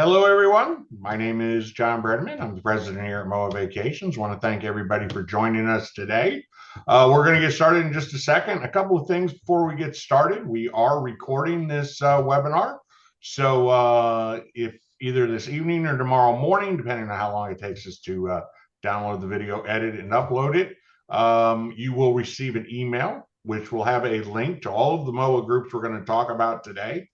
Hello, everyone. My name is John Bredeman. I'm the president here at MOAA Vacations. I want to thank everybody for joining us today. We're going to get started in just a second. A couple of things before we get started. We are recording this webinar. So if either this evening or tomorrow morning, depending on how long it takes us to download the video, edit it, and upload it, you will receive an email, which will have a link to all of the MOAA groups we're going to talk about today.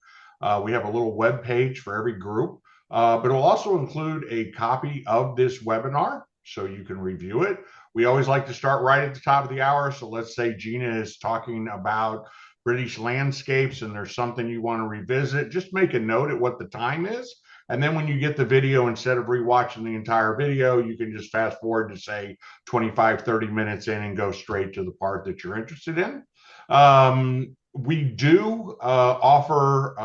We have a little web page for every group. But it will also include a copy of this webinar so you can review it. We always like to start right at the top of the hour. So let's say Gina is talking about British landscapes and there's something you want to revisit, just make a note at what the time is. And then when you get the video, instead of rewatching the entire video, you can just fast forward to say 25, 30 minutes in and go straight to the part that you're interested in. We do offer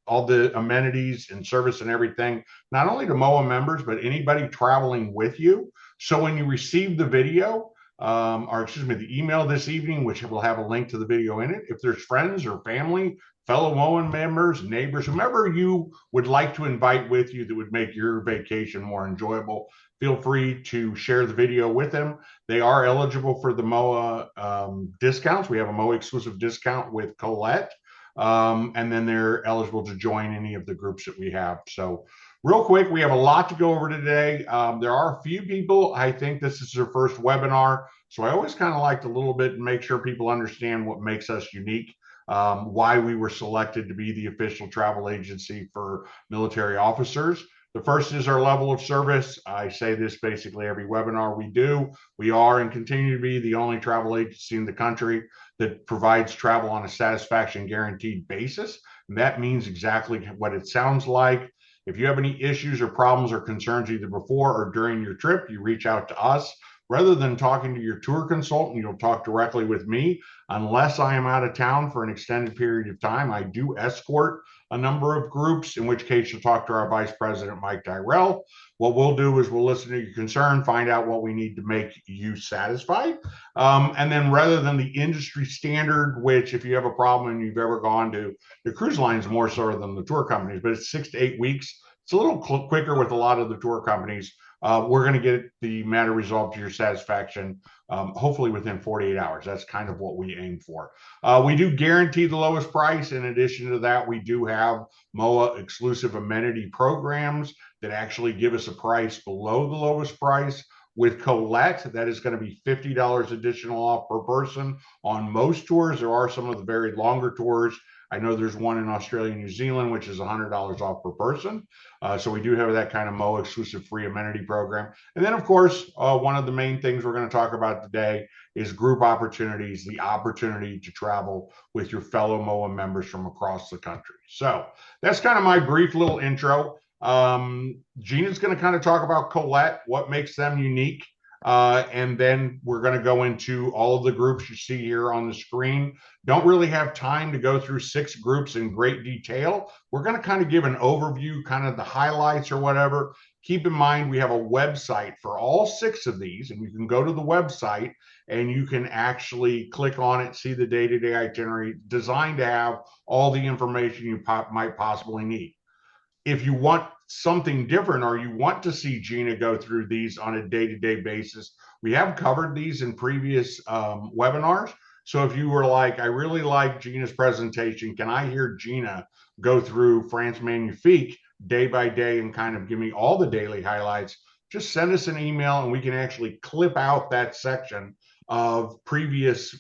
all the amenities and service and everything, not only to MOAA members, but anybody traveling with you. So when you receive the video, the email this evening, which will have a link to the video in it, if there's friends or family, fellow MOAA members, neighbors, whomever you would like to invite with you that would make your vacation more enjoyable, feel free to share the video with them. They are eligible for the MOAA discounts. We have a MOAA exclusive discount with Collette, and then they're eligible to join any of the groups that we have. So real quick, we have a lot to go over today. There are a few people, I think this is their first webinar, so I always kind of like to make sure people understand what makes us unique, why we were selected to be the official travel agency for military officers. The first is our level of service. I say this basically every webinar we do. We are and continue to be the only travel agency in the country that provides travel on a satisfaction guaranteed basis. And that means exactly what it sounds like. If you have any issues or problems or concerns either before or during your trip, you reach out to us. Rather than talking to your tour consultant, you'll talk directly with me. Unless I am out of town for an extended period of time, I do escort a number of groups, in which case you'll talk to our Vice President, Mike Tyrell. What we'll do is we'll listen to your concern, find out what we need to make you satisfied. And then rather than the industry standard, which if you have a problem and you've ever gone to the cruise lines more so than the tour companies, but it's 6 to 8 weeks. It's a little quicker with a lot of the tour companies. We're going to get the matter resolved to your satisfaction, hopefully within 48 hours. That's kind of what we aim for. We do guarantee the lowest price. In addition to that, we do have MOAA exclusive amenity programs that actually give us a price below the lowest price. With Collette, that is going to be $50 additional off per person on most tours. There are some of the very longer tours. I know there's one in Australia and New Zealand, which is $100 off per person. So we do have that kind of MOAA exclusive free amenity program. And then, of course, one of the main things we're going to talk about today is group opportunities, the opportunity to travel with your fellow MOAA members from across the country. So that's kind of my brief little intro. Gina's going to kind of talk about Collette, what makes them unique. And then we're going to go into all of the groups you see here on the screen. Don't really have time to go through 6 groups in great detail. We're going to kind of give an overview, kind of the highlights or whatever. Keep in mind, we have a website for all 6 of these, and you can go to the website and you can actually click on it, see the day-to-day itinerary designed to have all the information you might possibly need. If you want something different or you want to see Gina go through these on a day-to-day basis, we have covered these in previous webinars. So if you were like, I really like Gina's presentation, can I hear Gina go through France Magnifique day by day and kind of give me all the daily highlights? Just send us an email and we can actually clip out that section of previous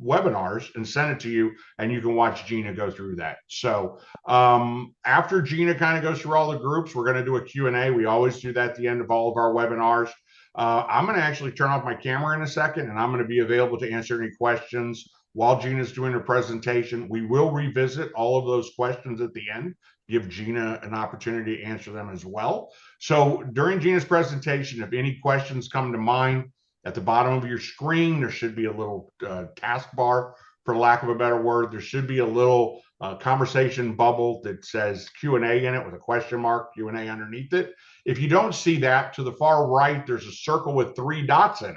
webinars and send it to you, and you can watch Gina go through that. So after Gina kind of goes through all the groups, we're going to do a Q&A. We always do that at the end of all of our webinars. I'm going to actually turn off my camera in a second, and I'm going to be available to answer any questions while Gina's doing her presentation. We will revisit all of those questions at the end, give Gina an opportunity to answer them as well. So during Gina's presentation, if any questions come to mind, at the bottom of your screen, there should be a little taskbar, for lack of a better word. There should be a little conversation bubble that says Q&A in it with a question mark, Q&A underneath it. If you don't see that, to the far right, there's a circle with 3 dots in it.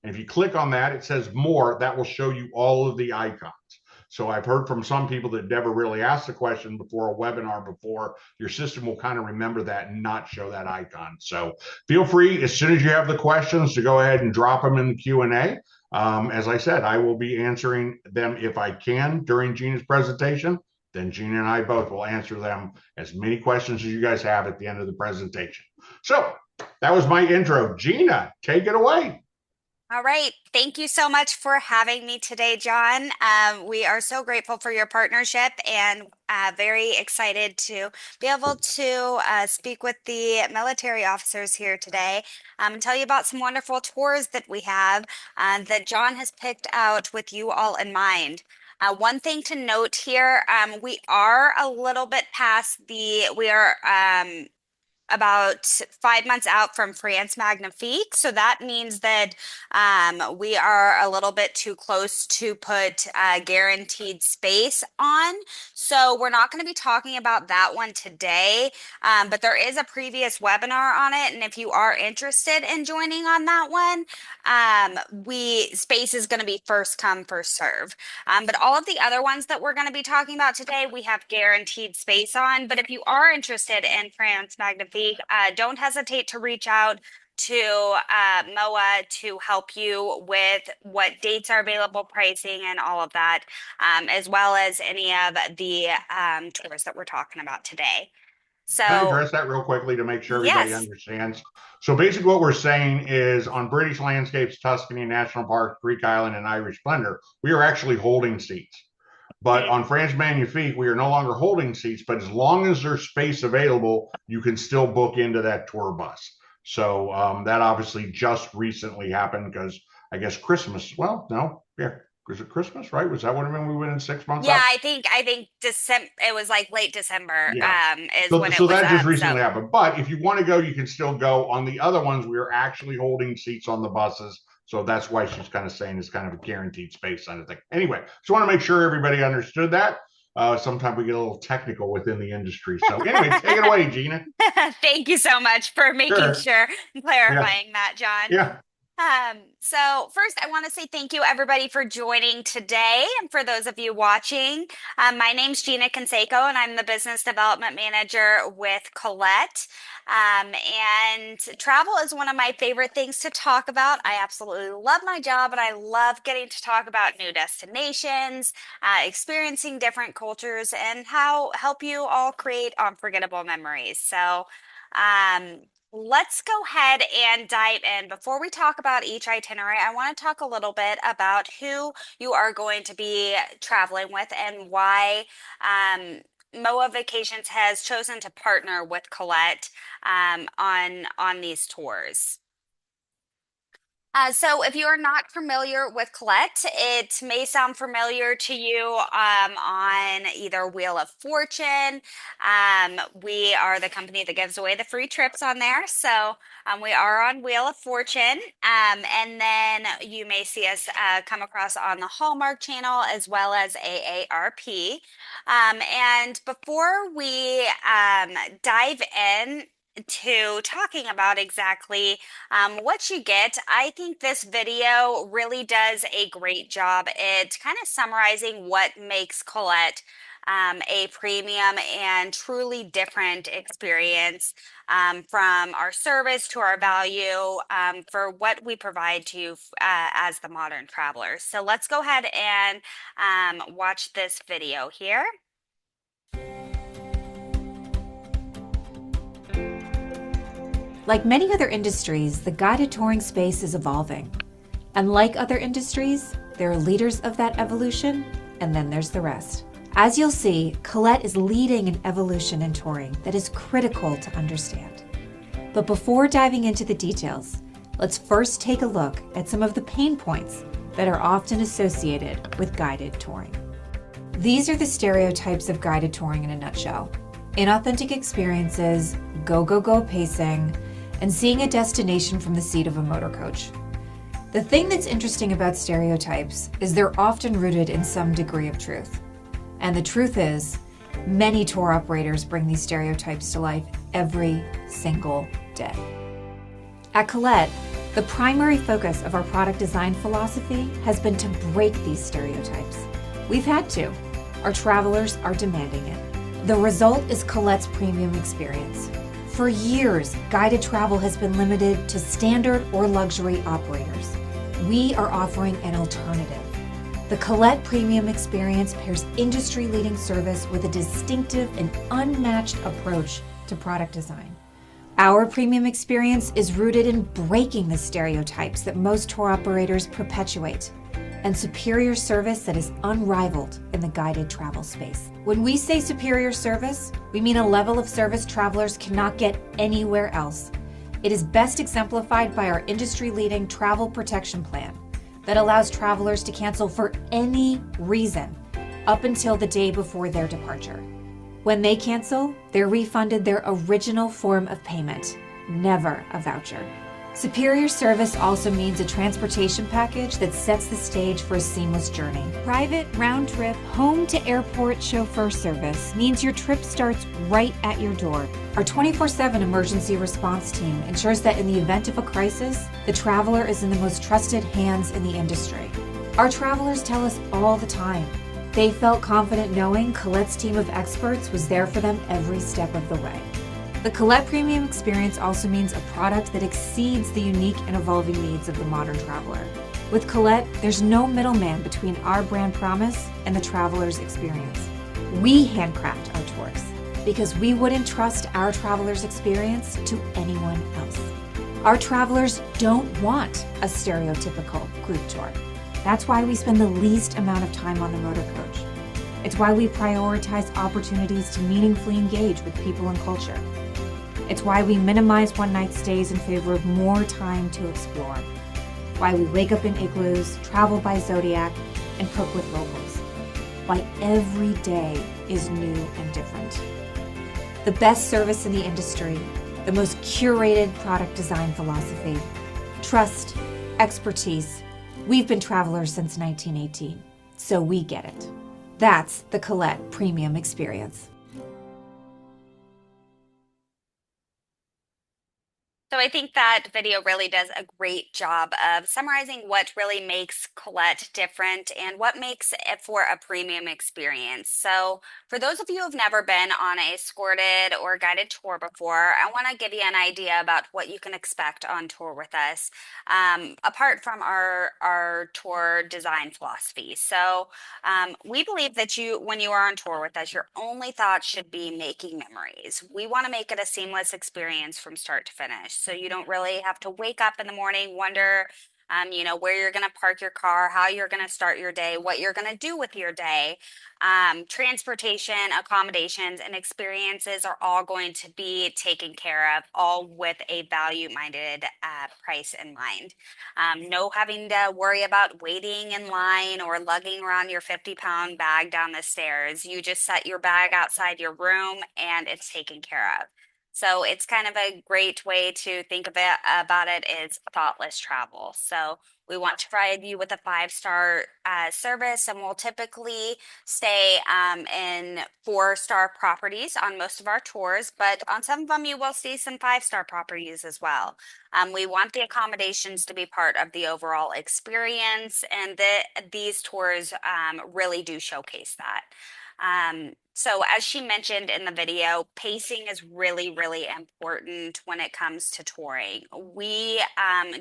And if you click on that, it says more. That will show you all of the icons. So I've heard from some people that never really asked the question before a webinar before. Your system will kind of remember that and not show that icon. So feel free, as soon as you have the questions, to go ahead and drop them in the Q&A. As I said, I will be answering them if I can during Gina's presentation. Then Gina and I both will answer them, as many questions as you guys have at the end of the presentation. So that was my intro. Gina, take it away. All right. Thank you so much for having me today, John. We are so grateful for your partnership and very excited to be able to speak with the military officers here today and tell you about some wonderful tours that we have that John has picked out with you all in mind. One thing to note here, we are a little bit past we are about 5 months out from France Magnifique. So that means that we are a little bit too close to put guaranteed space on. So we're not going to be talking about that one today, but there is a previous webinar on it. And if you are interested in joining on that one, space is going to be first come, first serve. But all of the other ones that we're going to be talking about today, we have guaranteed space on. But if you are interested in France Magnifique, don't hesitate to reach out to MOAA to help you with what dates are available, pricing, and all of that, as well as any of the tours that we're talking about today. Can I So, address that real quickly to make sure everybody yes. understands? So basically what we're saying is on British landscapes, Tuscany National Park, Greek Island, and Irish Splendor, we are actually holding seats. But on France Magnifique, we are no longer holding seats, but as long as there's space available, you can still book into that tour bus. So that obviously just recently happened because I guess Christmas, well, no, yeah. Was it Christmas, right? Was that when we went in 6 months Yeah, out? I think December, it was like late December, Yeah. is when it So was that just up. So recently happened. But if you want to go, you can still go. On the other ones, we are actually holding seats on the buses. So that's why she's kind of saying it's kind of a guaranteed space kind of thing. Anyway, just want to make sure everybody understood that. Sometimes we get a little technical within the industry. So anyway, take it away, Gina. thank you so much for making Sure. sure and Yeah. clarifying that, John. Yeah. So first, I want to say thank you everybody for joining today. And for those of you watching, my name's Gina Canseco, and I'm the Business Development Manager with Collette. And travel is one of my favorite things to talk about. I absolutely love my job, and I love getting to talk about new destinations, experiencing different cultures, and how help you all create unforgettable memories. So, um, let's go ahead and dive in. Before we talk about each itinerary, I want to talk a little bit about who you are going to be traveling with and why MOAA Vacations has chosen to partner with Collette on these tours. So if you are not familiar with Collette, it may sound familiar to you on either Wheel of Fortune. We are the company that gives away the free trips on there. So we are on Wheel of Fortune. And then you may see us come across on the Hallmark Channel as well as AARP. And before we dive in to talking about exactly what you get, I think this video really does a great job at kind of summarizing what makes Collette a premium and truly different experience from our service to our value for what we provide to you as the modern traveler. So let's go ahead and watch this video here. Like many other industries, the guided touring space is evolving. And like other industries, there are leaders of that evolution, and then there's the rest. As you'll see, Collette is leading an evolution in touring that is critical to understand. But before diving into the details, let's first take a look at some of the pain points that are often associated with guided touring. These are the stereotypes of guided touring in a nutshell. Inauthentic experiences, go pacing, and seeing a destination from the seat of a motor coach. The thing that's interesting about stereotypes is they're often rooted in some degree of truth. And the truth is, many tour operators bring these stereotypes to life every single day. At Collette, the primary focus of our product design philosophy has been to break these stereotypes We've had to. Our travelers are demanding it. The result is Colette's premium experience. For years, guided travel has been limited to standard or luxury operators. We are offering an alternative. The Collette Premium Experience pairs industry-leading service with a distinctive and unmatched approach to product design. Our premium experience is rooted in breaking the stereotypes that most tour operators perpetuate, and superior service that is unrivaled in the guided travel space. When we say superior service, we mean a level of service travelers cannot get anywhere else. It is best exemplified by our industry-leading travel protection plan that allows travelers to cancel for any reason up until the day before their departure. When they cancel, they're refunded their original form of payment, never a voucher. Superior service also means a transportation package that sets the stage for a seamless journey. Private, round-trip, home-to-airport chauffeur service means your trip starts right at your door. Our 24/7 emergency response team ensures that in the event of a crisis, the traveler is in the most trusted hands in the industry. Our travelers tell us all the time they felt confident knowing Colette's team of experts was there for them every step of the way. The Collette Premium Experience also means a product that exceeds the unique and evolving needs of the modern traveler. With Collette, there's no middleman between our brand promise and the traveler's experience. We handcraft our tours because we wouldn't trust our traveler's experience to anyone else. Our travelers don't want a stereotypical group tour. That's why we spend the least amount of time on the motor coach. It's why we prioritize opportunities to meaningfully engage with people and culture. It's why we minimize one-night stays in favor of more time to explore. Why we wake up in igloos, travel by Zodiac, and cook with locals. Why every day is new and different. The best service in the industry, the most curated product design philosophy, trust, expertise. We've been travelers since 1918, so we get it. That's the Collette Premium Experience. So I think that video really does a great job of summarizing what really makes Collette different and what makes it for a premium experience. So for those of you who've never been on a escorted or guided tour before, I want to give you an idea about what you can expect on tour with us, apart from our tour design philosophy. So we believe that when you are on tour with us, your only thought should be making memories. We want to make it a seamless experience from start to finish. So you don't really have to wake up in the morning, wonder, where you're going to park your car, how you're going to start your day, what you're going to do with your day. Transportation, accommodations, and experiences are all going to be taken care of, all with a value-minded price in mind. No having to worry about waiting in line or lugging around your 50-pound bag down the stairs. You just set your bag outside your room and it's taken care of. So it's kind of a great way to think of it about it is thoughtless travel. So we want to provide you with a five-star service, and we'll typically stay in four-star properties on most of our tours, but on some of them you will see some five-star properties as well. We want the accommodations to be part of the overall experience, and these tours really do showcase that. So as she mentioned in the video, pacing is really, really important when it comes to touring. We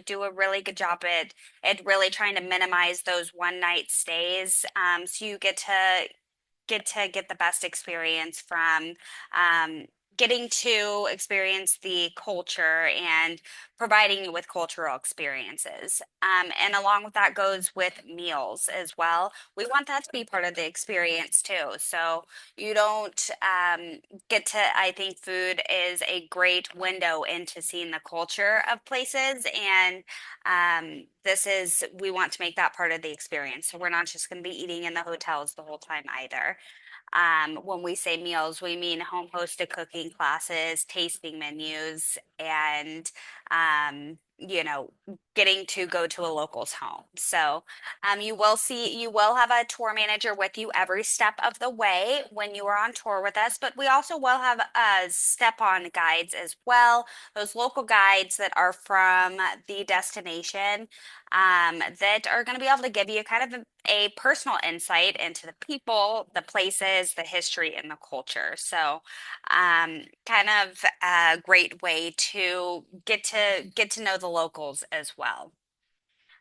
do a really good job at really trying to minimize those one night stays, so you get the best experience from getting to experience the culture and providing you with cultural experiences. And along with that goes with meals as well. We want that to be part of the experience too. So you don't I think food is a great window into seeing the culture of places. And we want to make that part of the experience. So we're not just going to be eating in the hotels the whole time either. When we say meals, we mean home hosted cooking classes, tasting menus, and getting to go to a local's home. So you will have a tour manager with you every step of the way when you are on tour with us, but we also will have step-on guides as well, those local guides that are from the destination, that are going to be able to give you kind of a personal insight into the people, the places, the history, and the culture. So kind of a great way to get to know the locals as well.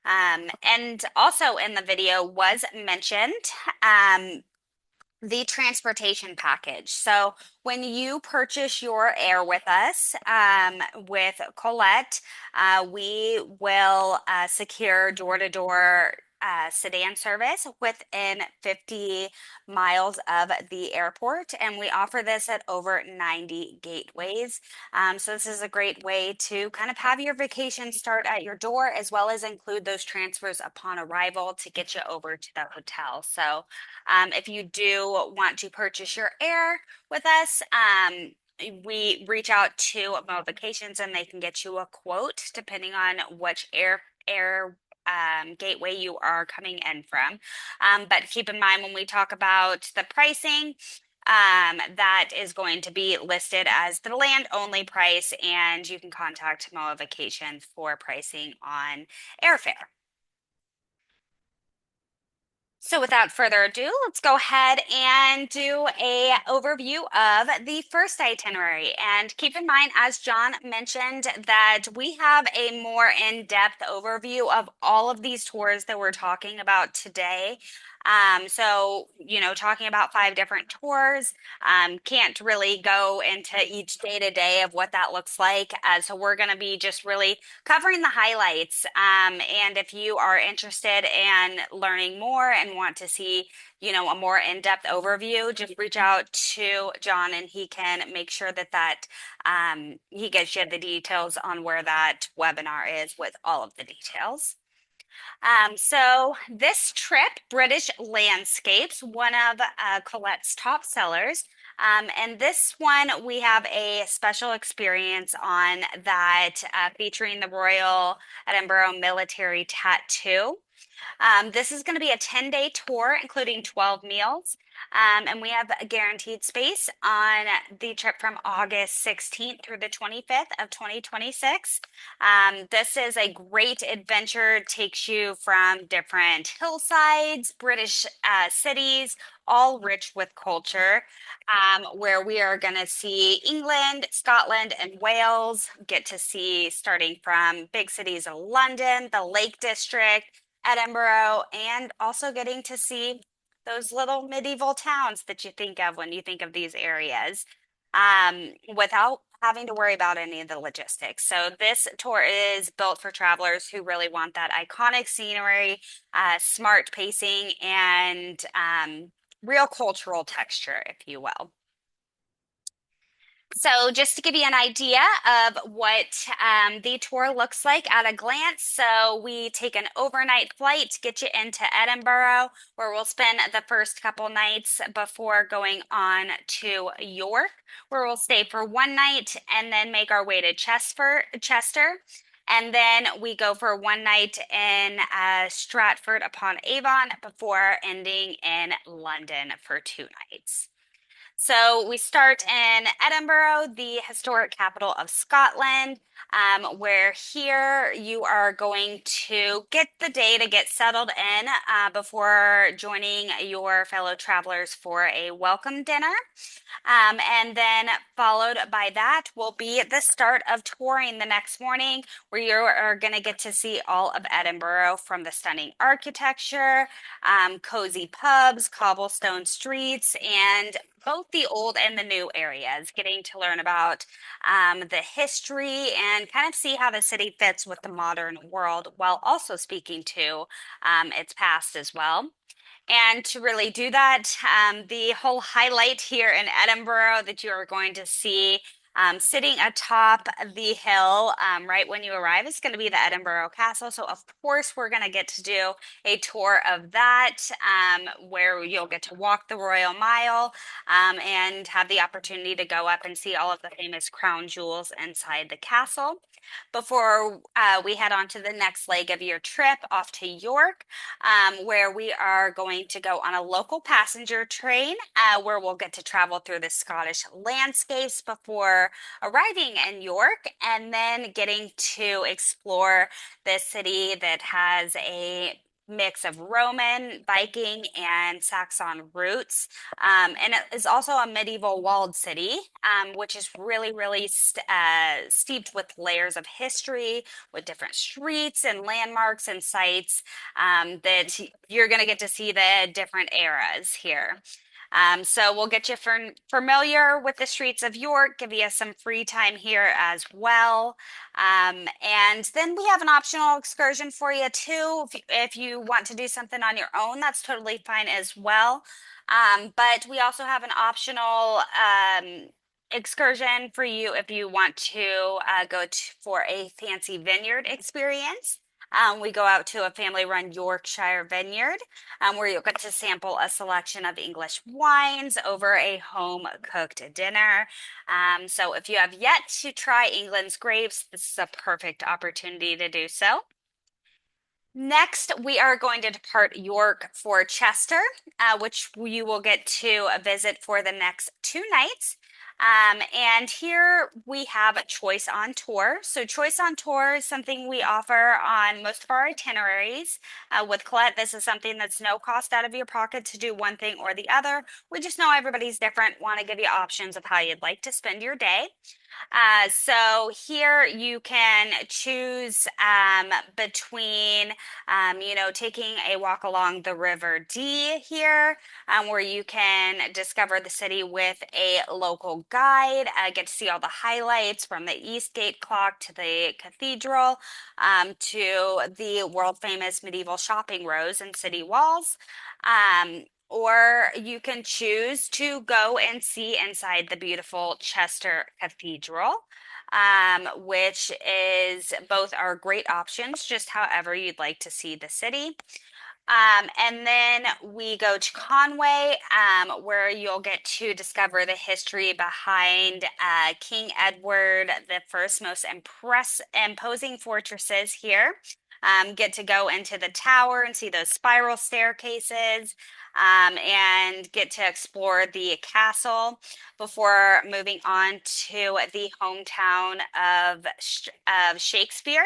And also in the video was mentioned um, the transportation package. So when you purchase your air with us, with Collette, we will secure door-to-door sedan service within 50 miles of the airport, and we offer this at over 90 gateways. So this is a great way to kind of have your vacation start at your door, as well as include those transfers upon arrival to get you over to the hotel. So if you do want to purchase your air with us, we reach out to MOAA Vacations and they can get you a quote depending on which air gateway you are coming in from. But keep in mind when we talk about the pricing, that is going to be listed as the land only price, and you can contact MOAA Vacations for pricing on airfare. So without further ado, let's go ahead and do a overview of the first itinerary. And keep in mind, as John mentioned, that we have a more in-depth overview of all of these tours that we're talking about today. So, talking about 5 different tours, can't really go into each day to day of what that looks like. So we're going to be just really covering the highlights. And if you are interested in learning more and want to see, a more in-depth overview, just reach out to John and he can make sure that he gets you the details on where that webinar is with all of the details. So this trip, British Landscapes, one of Colette's top sellers. And this one, we have a special experience on that featuring the Royal Edinburgh Military Tattoo. This is going to be a 10-day tour, including 12 meals. And we have a guaranteed space on the trip from August 16th through the 25th of 2026. This is a great adventure, takes you from different hillsides, British cities, all rich with culture, where we are going to see England, Scotland, and Wales, get to see starting from big cities of London, the Lake District, Edinburgh, and also getting to see those little medieval towns that you think of when you think of these areas, without having to worry about any of the logistics. So this tour is built for travelers who really want that iconic scenery, smart pacing, and real cultural texture, if you will. So just to give you an idea of what the tour looks like at a glance. So we take an overnight flight to get you into Edinburgh, where we'll spend the first couple nights before going on to York, where we'll stay for one night and then make our way to Chester. And then we go for one night in Stratford upon Avon before ending in London for 2 nights. So we start in Edinburgh, the historic capital of Scotland, where here you are going to get the day to get settled in before joining your fellow travelers for a welcome dinner. And then followed by that will be the start of touring the next morning, where you are going to get to see all of Edinburgh, from the stunning architecture, cozy pubs, cobblestone streets, and both the old and the new areas, getting to learn about the history and kind of see how the city fits with the modern world while also speaking to its past as well. And to really do that, the whole highlight here in Edinburgh that you are going to see Sitting atop the hill right when you arrive is going to be the Edinburgh Castle. So, of course, we're going to get to do a tour of that where you'll get to walk the Royal Mile and have the opportunity to go up and see all of the famous crown jewels inside the castle. Before we head on to the next leg of your trip off to York, where we are going to go on a local passenger train where we'll get to travel through the Scottish landscapes before arriving in York and then getting to explore this city that has a mix of Roman, Viking, and Saxon roots. And it is also a medieval walled city, which is really steeped with layers of history, with different streets and landmarks and sites that you're going to get to see the different eras here. So we'll get you familiar with the streets of York, give you some free time here as well. And then we have an optional excursion for you too. If you want to do something on your own, that's totally fine as well. But we also have an optional excursion for you if you want to for a fancy vineyard experience. We go out to a family-run Yorkshire vineyard where you'll get to sample a selection of English wines over a home-cooked dinner. So if you have yet to try England's grapes, this is a perfect opportunity to do so. Next, we are going to depart York for Chester, which you will get to visit for the next 2 nights. And here we have a Choice on Tour. So Choice on Tour is something we offer on most of our itineraries. With Collette, this is something that's no cost out of your pocket to do one thing or the other. We just know everybody's different, want to give you options of how you'd like to spend your day. So here you can choose between, taking a walk along the River Dee here, where you can discover the city with a local guide, get to see all the highlights from the Eastgate clock to the cathedral to the world famous medieval shopping rows and city walls. Or you can choose to go and see inside the beautiful Chester Cathedral, which is both are great options, just however you'd like to see the city. And then we go to Conway, where you'll get to discover the history behind King Edward the First most imposing fortresses here. Get to go into the tower and see those spiral staircases, and get to explore the castle before moving on to the hometown of Shakespeare.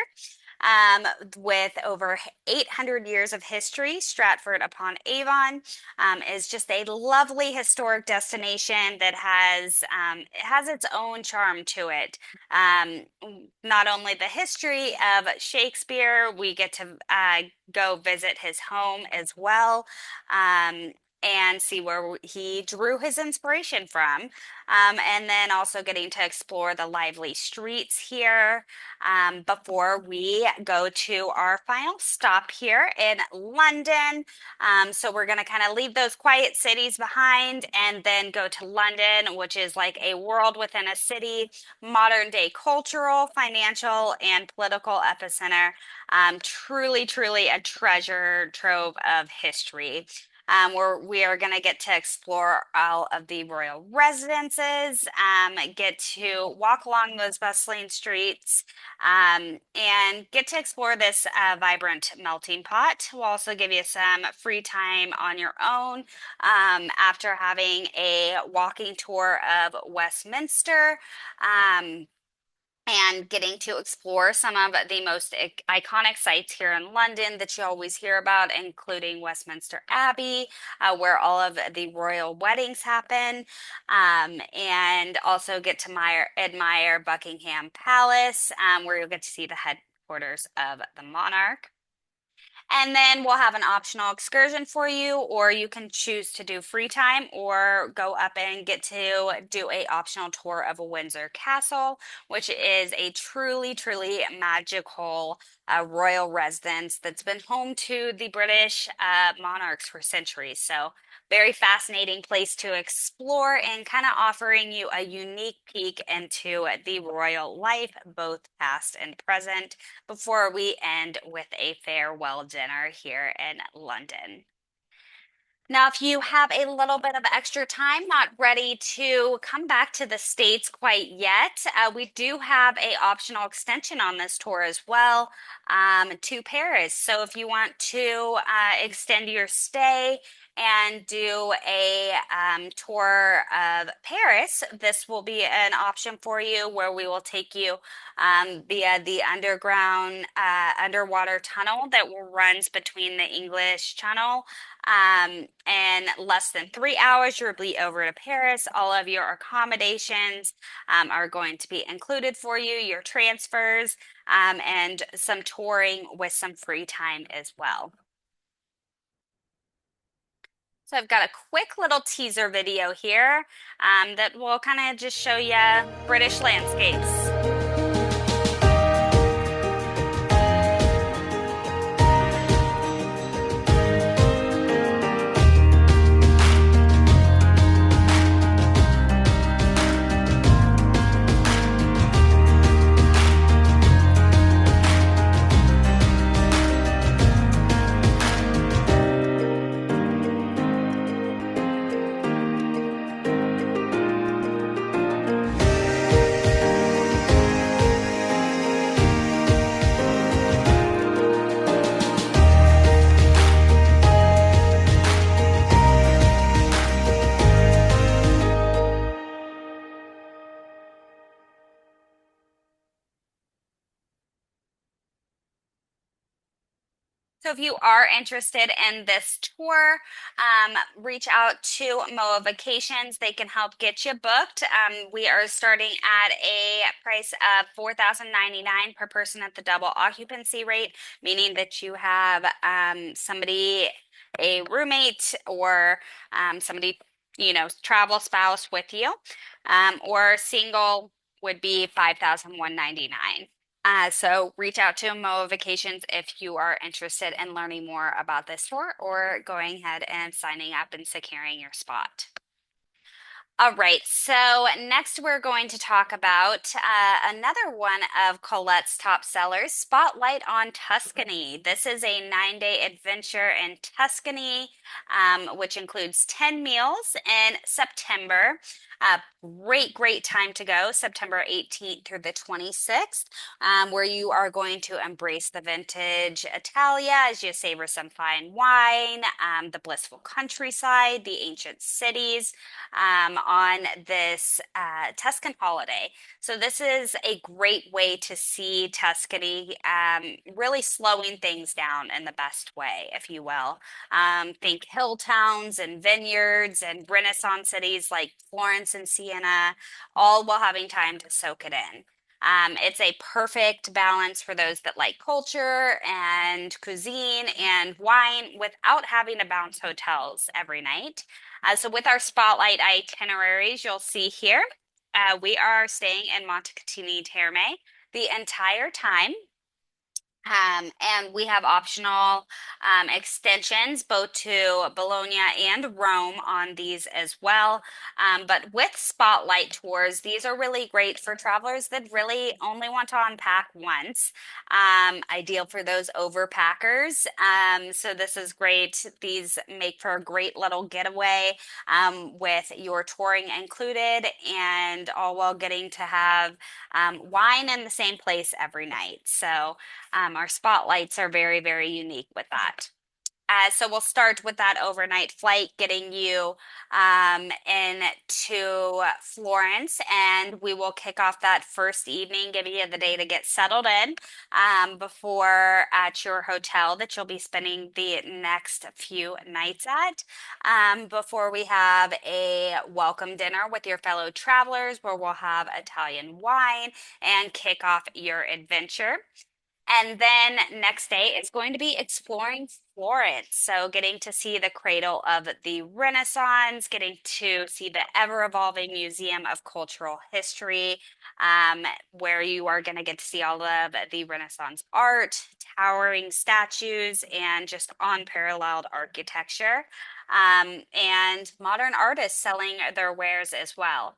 With over 800 years of history, Stratford upon Avon is just a lovely historic destination that has its own charm to it. Not only the history of Shakespeare, we get to go visit his home as well. And see where he drew his inspiration from. And then also getting to explore the lively streets here before we go to our final stop here in London. So we're going to kind of leave those quiet cities behind and then go to London, which is like a world within a city, modern day cultural, financial, and political epicenter. Truly a treasure trove of history. Where we are going to get to explore all of the royal residences, get to walk along those bustling streets, and get to explore this vibrant melting pot. We'll also give you some free time on your own after having a walking tour of Westminster. And getting to explore some of the most iconic sites here in London that you always hear about, including Westminster Abbey, where all of the royal weddings happen, and also get to admire Buckingham Palace, where you'll get to see the headquarters of the monarch. And then we'll have an optional excursion for you, or you can choose to do free time or go up and get to do a optional tour of Windsor Castle, which is a truly magical royal residence that's been home to the British monarchs for centuries. So very fascinating place to explore and kind of offering you a unique peek into the royal life, both past and present, before we end with a farewell dinner here in London. Now, if you have a little bit of extra time, not ready to come back to the States quite yet, we do have a optional extension on this tour as well, to Paris. So if you want to extend your stay and do a tour of Paris, this will be an option for you where we will take you via the underground underwater tunnel that runs between the English Channel. In less than 3 hours, you'll be over to Paris. All of your accommodations are going to be included for you, your transfers, and some touring with some free time as well. So I've got a quick little teaser video here that will kind of just show you British landscapes. So if you are interested in this tour, reach out to MOAA Vacations. They can help get you booked. We are starting at a price of $4,099 per person at the double occupancy rate, meaning that you have somebody, a roommate, or somebody, travel spouse with you, or single would be $5,199. So reach out to MOAA Vacations if you are interested in learning more about this tour or going ahead and signing up and securing your spot. All right, so next we're going to talk about another one of Collette's top sellers, Spotlight on Tuscany. This is a 9-day adventure in Tuscany, which includes 10 meals in September. Great time to go, September 18th through the 26th, where you are going to embrace the vintage Italia as you savor some fine wine, the blissful countryside, the ancient cities, on this Tuscan holiday. So this is a great way to see Tuscany, really slowing things down in the best way, if you will. Think hill towns and vineyards and Renaissance cities like Florence and Siena, all while having time to soak it in. It's a perfect balance for those that like culture and cuisine and wine without having to bounce hotels every night. So with our spotlight itineraries, you'll see here, we are staying in Montecatini Terme the entire time. And we have optional extensions both to Bologna and Rome on these as well. But with spotlight tours, these are really great for travelers that really only want to unpack once. Ideal for those overpackers. So this is great. These make for a great little getaway with your touring included and all while getting to have wine in the same place every night. So our spotlights are very unique with that. So we'll start with that overnight flight, getting you into Florence, and we will kick off that first evening, giving you the day to get settled in before at your hotel that you'll be spending the next few nights at. Before we have a welcome dinner with your fellow travelers, where we'll have Italian wine and kick off your adventure. And then next day, it's going to be exploring Florence. So getting to see the cradle of the Renaissance, getting to see the ever-evolving Museum of Cultural History, where you are going to get to see all of the Renaissance art, towering statues, and just unparalleled architecture. and modern artists selling their wares as well.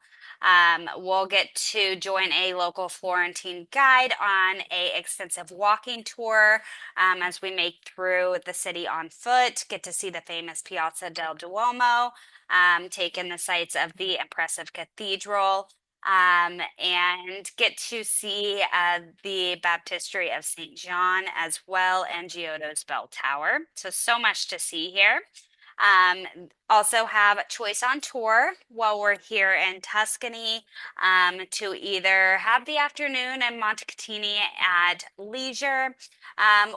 We'll get to join a local Florentine guide on a extensive walking tour as we make through the city on foot, get to see the famous Piazza del Duomo, take in the sights of the impressive cathedral, and get to see the baptistry of St. John as well and Giotto's bell tower. So much to see here. Also have choice on tour while we're here in Tuscany to either have the afternoon in Montecatini at leisure,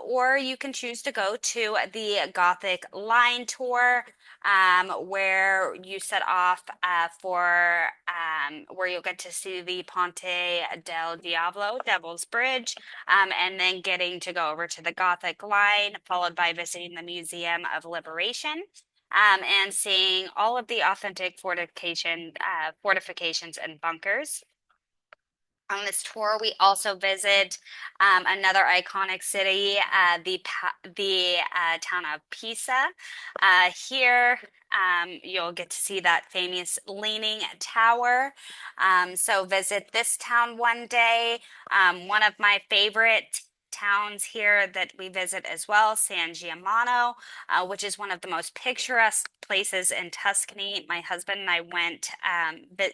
or you can choose to go to the Gothic line tour where you set off for where you'll get to see the Ponte del Diavolo, Devil's Bridge, and then getting to go over to the Gothic line, followed by visiting the Museum of Liberation and seeing all of the authentic fortifications and bunkers. On this tour, we also visit another iconic city, the town of Pisa. Here, you'll get to see that famous Leaning Tower. So visit this town one day. One of my favorite towns here that we visit as well, San Giammano, which is one of the most picturesque places in Tuscany. My husband and I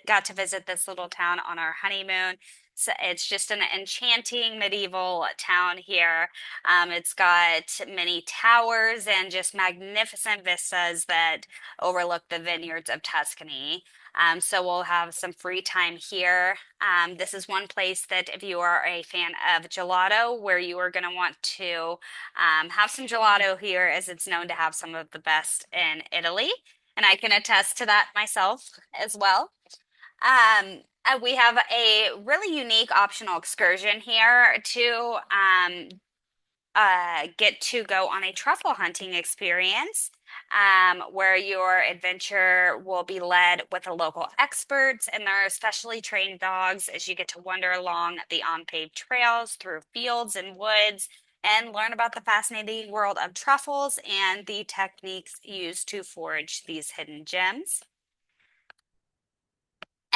got to visit this little town on our honeymoon. So it's just an enchanting medieval town here. It's got many towers and just magnificent vistas that overlook the vineyards of Tuscany. So we'll have some free time here. This is one place that if you are a fan of gelato, where you are going to want to have some gelato here, as it's known to have some of the best in Italy. And I can attest to that myself as well. We have a really unique optional excursion here to get to go on a truffle hunting experience where your adventure will be led with the local experts, and there are specially trained dogs as you get to wander along the unpaved trails through fields and woods and learn about the fascinating world of truffles and the techniques used to forage these hidden gems.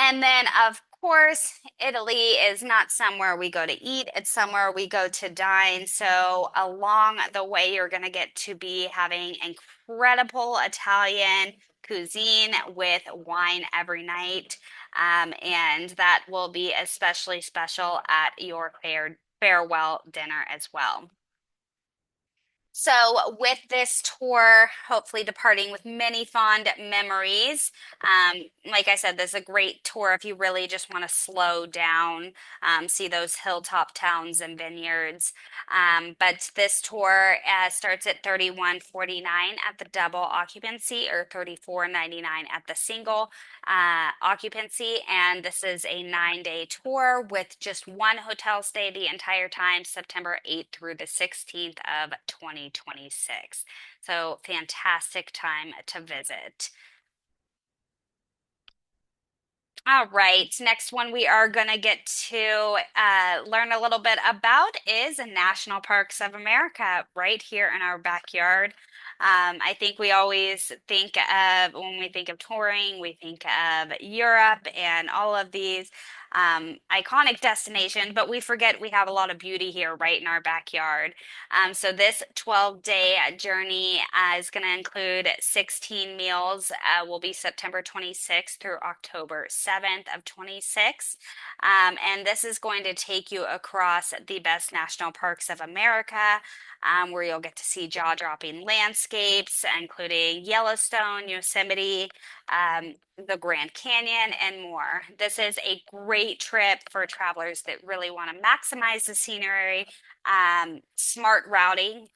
And then, of course, Italy is not somewhere we go to eat, it's somewhere we go to dine. So, along the way, you're going to get to be having incredible Italian cuisine with wine every night. And that will be especially special at your farewell dinner as well. So, with this tour, hopefully departing with many fond memories. Like I said, this is a great tour if you really just want to slow down, see those hilltop towns and vineyards. But this tour starts at $31.49 at the double occupancy or $34.99 at the single occupancy. And this is a 9-day tour with just one hotel stay the entire time, September 8th through the 16th of 2026. So fantastic time to visit. All right, next one we are going to get to learn a little bit about is National Parks of America right here in our backyard. I think we always think of, when we think of touring, we think of Europe and all of these iconic destinations, but we forget we have a lot of beauty here right in our backyard. So this 12-day journey is going to include 16 meals, will be September 26th through October 7th of 26. And this is going to take you across the best national parks of America, where you'll get to see jaw-dropping landscapes, including Yellowstone, Yosemite, the Grand Canyon, and more. This is a great trip for travelers that really want to maximize the scenery. Smart routing,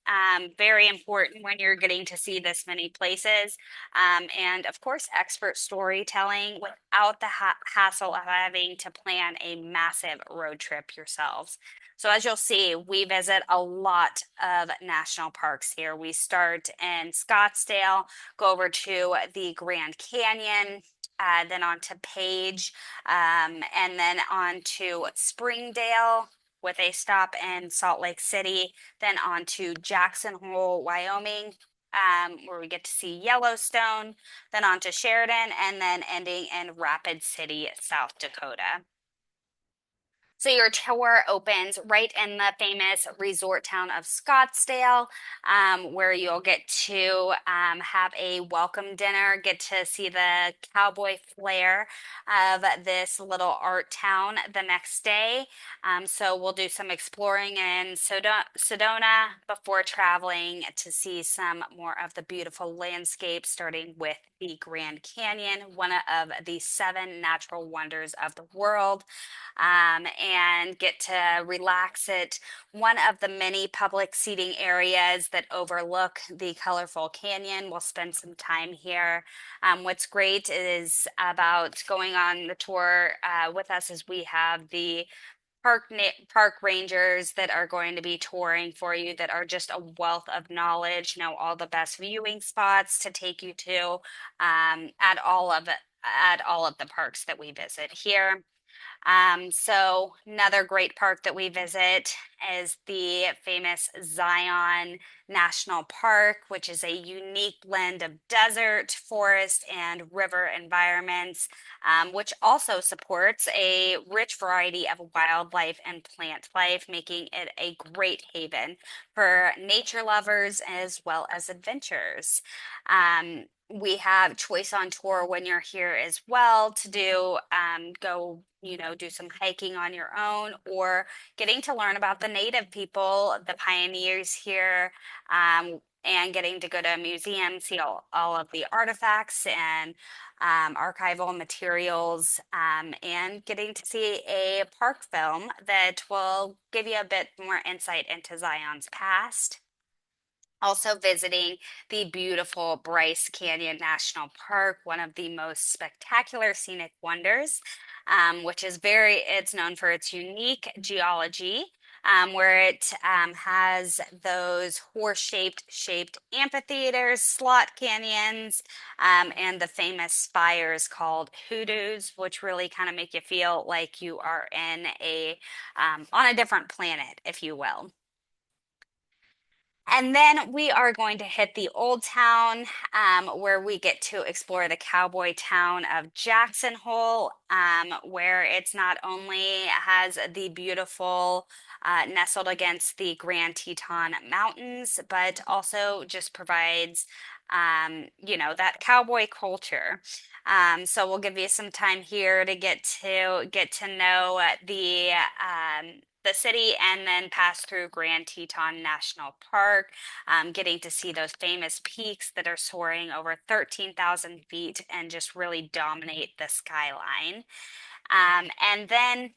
very important when you're getting to see this many places. And of course, expert storytelling without the hassle of having to plan a massive road trip yourselves. So as you'll see, we visit a lot of national parks here. We start in Scottsdale, go over to the Grand Canyon, then on to Page, and then on to Springdale with a stop in Salt Lake City, then on to Jackson Hole, Wyoming, where we get to see Yellowstone, then on to Sheridan, and then ending in Rapid City, South Dakota. So your tour opens right in the famous resort town of Scottsdale, where you'll get to have a welcome dinner, get to see the cowboy flair of this little art town the next day. So we'll do some exploring in Sedona before traveling to see some more of the beautiful landscapes, starting with the Grand Canyon, one of the seven natural wonders of the world, and get to relax at one of the many public seating areas that overlook the colorful canyon. We'll spend some time here. What's great is about going on the tour with us is we have the park rangers that are going to be touring for you that are just a wealth of knowledge, know all the best viewing spots to take you to at all of the parks that we visit here. So another great park that we visit is the famous Zion National Park, which is a unique blend of desert, forest, and river environments, which also supports a rich variety of wildlife and plant life, making it a great haven for nature lovers as well as adventurers. We have choice on tour when you're here as well to do go do some hiking on your own or getting to learn about the native people, the pioneers here, and getting to go to a museum, see all of the artifacts and archival materials, and getting to see a park film that will give you a bit more insight into Zion's past. Also visiting the beautiful Bryce Canyon National Park, one of the most spectacular scenic wonders, which is it's known for its unique geology, where it has those horse-shaped amphitheaters, slot canyons, and the famous spires called hoodoos, which really kind of make you feel like you are on a different planet, if you will. And then we are going to hit the Old Town, where we get to explore the cowboy town of Jackson Hole, where it's not only has the beautiful nestled against the Grand Teton Mountains, but also just provides, that cowboy culture. So we'll give you some time here to get to know the city and then pass through Grand Teton National Park, getting to see those famous peaks that are soaring over 13,000 feet and just really dominate the skyline. And then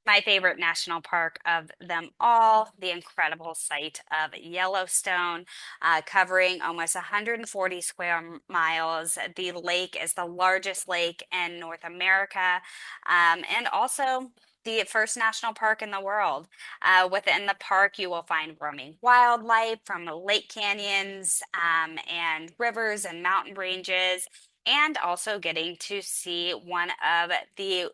my favorite national park of them all, the incredible site of Yellowstone, covering almost 140 square miles. The lake is the largest lake in North America, and also the first national park in the world. Within the park, you will find roaming wildlife from lake canyons, and rivers and mountain ranges, and also getting to see one of the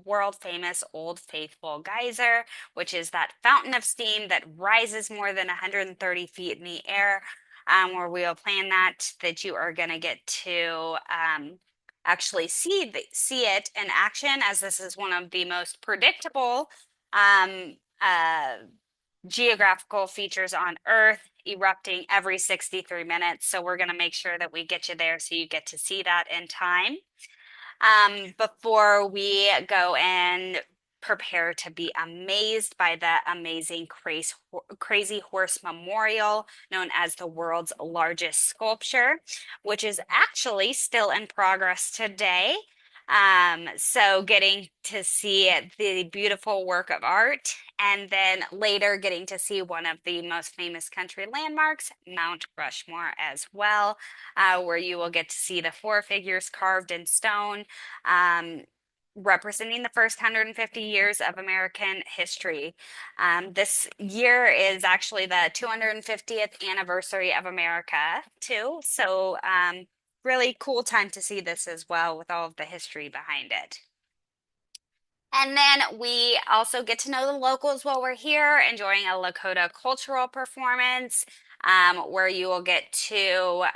world famous Old Faithful geyser, which is that fountain of steam that rises more than 130 feet in the air, where we will plan that you are going to get to actually see it in action, as this is one of the most predictable um, uh, geographical features on Earth, erupting every 63 minutes. So we're going to make sure that we get you there so you get to see that in time. Before we go and prepare to be amazed by the amazing Crazy Horse Memorial, known as the world's largest sculpture, which is actually still in progress today. So getting to see the beautiful work of art, and then later getting to see one of the most famous country landmarks, Mount Rushmore, as well, where you will get to see the four figures carved in stone, representing the first 150 years of American history. This year is actually the 250th anniversary of America, too. So, really cool time to see this as well with all of the history behind it. And then we also get to know the locals while we're here, enjoying a Lakota cultural performance, where you will get to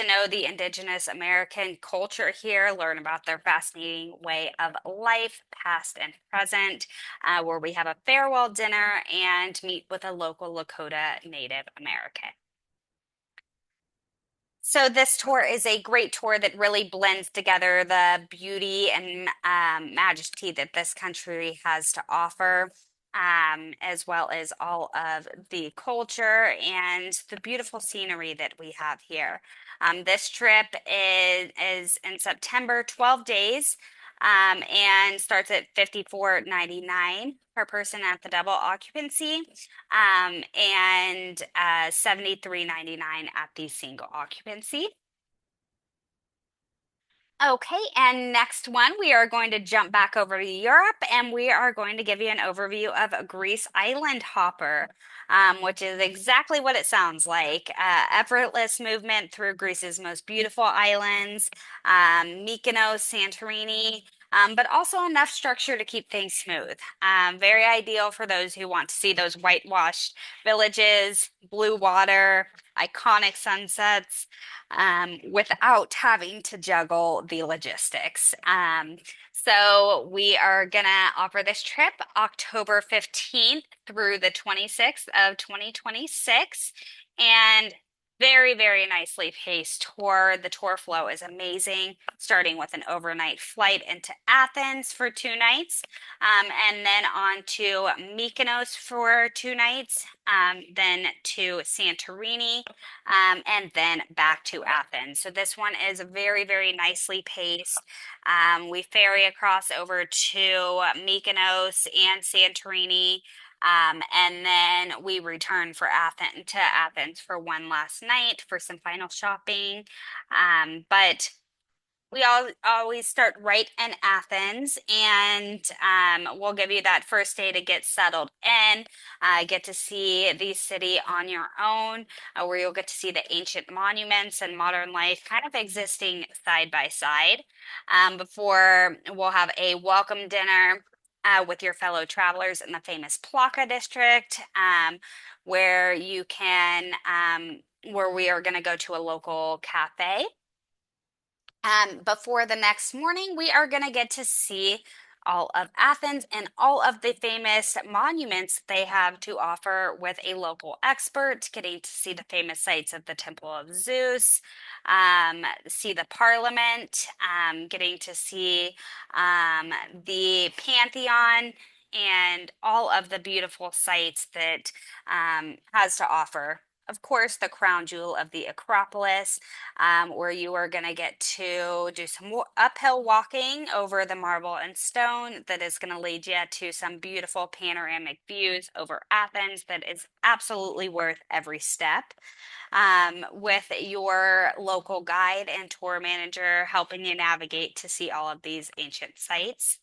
know the indigenous American culture here, learn about their fascinating way of life, past and present, where we have a farewell dinner and meet with a local Lakota Native American. So this tour is a great tour that really blends together the beauty and majesty that this country has to offer, as well as all of the culture and the beautiful scenery that we have here. This trip is in September, 12 days, and starts at $54.99 per person at the double occupancy, and $73.99 at the single occupancy. Okay, and next one, we are going to jump back over to Europe and we are going to give you an overview of Greece Island Hopper, which is exactly what it sounds like. Effortless movement through Greece's most beautiful islands, Mykonos, Santorini, but also enough structure to keep things smooth. Very ideal for those who want to see those whitewashed villages, blue water, iconic sunsets, without having to juggle the logistics. So we are gonna offer this trip October 15th through the 26th of 2026. And very, very nicely paced tour. The tour flow is amazing, starting with an overnight flight into Athens for 2 nights, and then on to Mykonos for 2 nights, then to Santorini, and then back to Athens. So this one is very, very nicely paced. We ferry across over to Mykonos and Santorini, and then we return to Athens for one last night for some final shopping. But we always start right in Athens, and we'll give you that first day to get settled in, get to see the city on your own, where you'll get to see the ancient monuments and modern life kind of existing side by side. Before we'll have a welcome dinner with your fellow travelers in the famous Plaka district, where where we are going to go to a local cafe. Before the next morning, we are going to get to see all of Athens and all of the famous monuments they have to offer with a local expert, getting to see the famous sites of the Temple of Zeus, see the Parliament, getting to see the Pantheon, and all of the beautiful sites that has to offer. Of course, the crown jewel of the Acropolis, where you are going to get to do some uphill walking over the marble and stone that is going to lead you to some beautiful panoramic views over Athens that is absolutely worth every step. With your local guide and tour manager helping you navigate to see all of these ancient sites.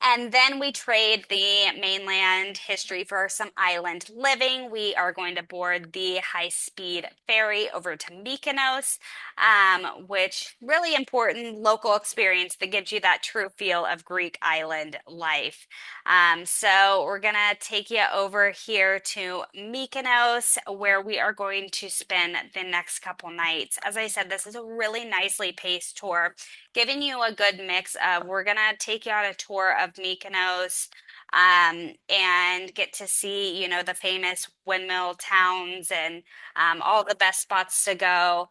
And then we trade the mainland history for some island living. We are going to board the high-speed ferry over to Mykonos, which really important local experience that gives you that true feel of Greek island life. So we're gonna take you over here to Mykonos, where we are going to spend the next couple nights. As I said, this is a really nicely paced tour, giving you a good mix of, we're gonna take you on a tour of Mykonos, and get to see, the famous windmill towns and all the best spots to go,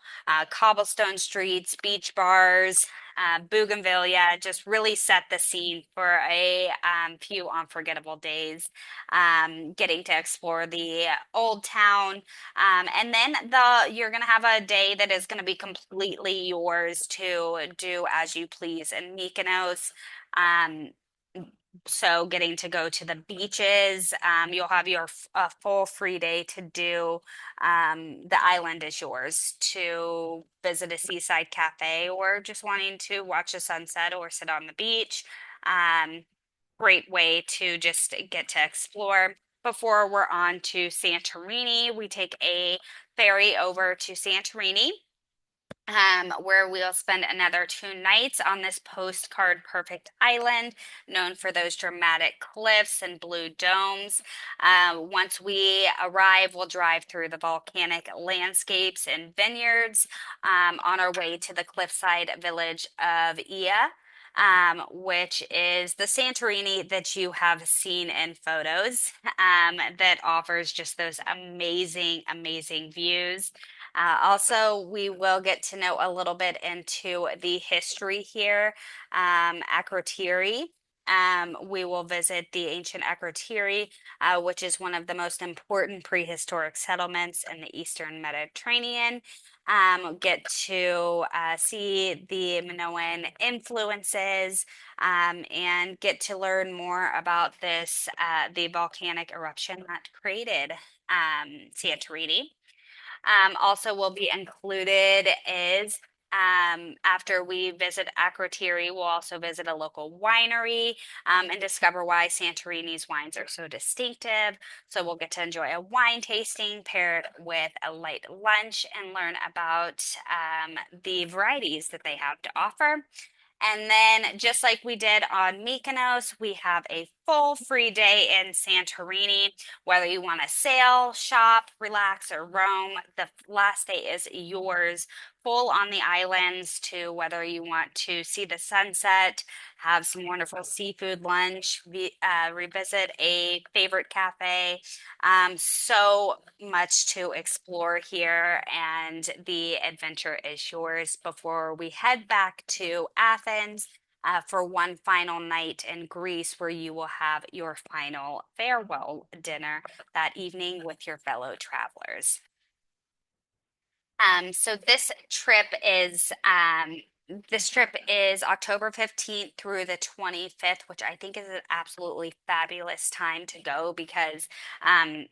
cobblestone streets, beach bars, bougainvillea, just really set the scene for a few unforgettable days. Getting to explore the old town, and then you're gonna have a day that is gonna be completely yours to do as you please in Mykonos. So getting to go to the beaches, you'll have a full free day to do. The island is yours to visit a seaside cafe or just wanting to watch the sunset or sit on the beach. Great way to just get to explore. Before we're on to Santorini, we take a ferry over to Santorini. where we'll spend another 2 nights on this postcard perfect island known for those dramatic cliffs and blue domes. Once we arrive, we'll drive through the volcanic landscapes and vineyards on our way to the cliffside village of Ia. Which is the Santorini that you have seen in photos, that offers just those amazing, amazing views. Also, we will get to know a little bit into the history here. Akrotiri. We will visit the ancient Akrotiri, which is one of the most important prehistoric settlements in the Eastern Mediterranean. Get to see the Minoan influences, and get to learn more about this, the volcanic eruption that created Santorini. Also will be included is, after we visit Akrotiri, we'll also visit a local winery, and discover why Santorini's wines are so distinctive. So we'll get to enjoy a wine tasting paired with a light lunch and learn about the varieties that they have to offer. And then, just like we did on Mykonos, we have a full free day in Santorini. Whether you want to sail, shop, relax, or roam, the last day is yours. Full on the islands, to whether you want to see the sunset, have some wonderful seafood lunch, revisit a favorite cafe. So much to explore here, and the adventure is yours before we head back to Athens, for one final night in Greece, where you will have your final farewell dinner that evening with your fellow travelers. So this trip is October 15th through the 25th, which I think is an absolutely fabulous time to go, because um,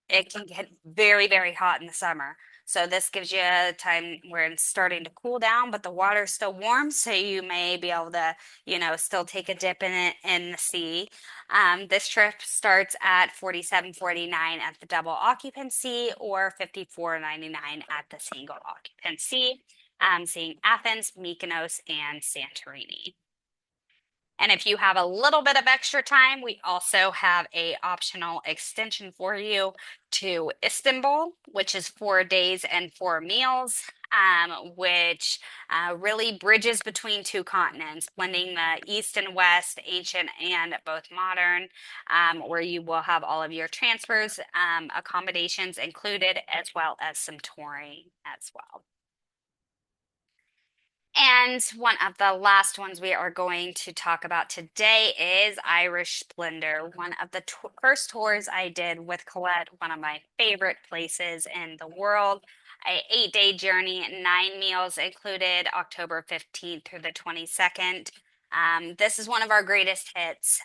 it can get very, very hot in the summer. So this gives you a time where it's starting to cool down, but the water's still warm, so you may be able to, still take a dip in it in the sea. This trip starts at 47.49 at the double occupancy, or 54.99 at the single occupancy. Seeing Athens, Mykonos, and Santorini. And if you have a little bit of extra time, we also have a optional extension for you to Istanbul, which is 4 days and 4 meals, which really bridges between two continents, blending the East and West, ancient and both modern, where you will have all of your transfers, accommodations included, as well as some touring as well. And one of the last ones we are going to talk about today is Irish Splendor, one of the first tours I did with Collette, one of my favorite places in the world. A 8-day journey, 9 meals included, October 15th through the 22nd. This is one of our greatest hits.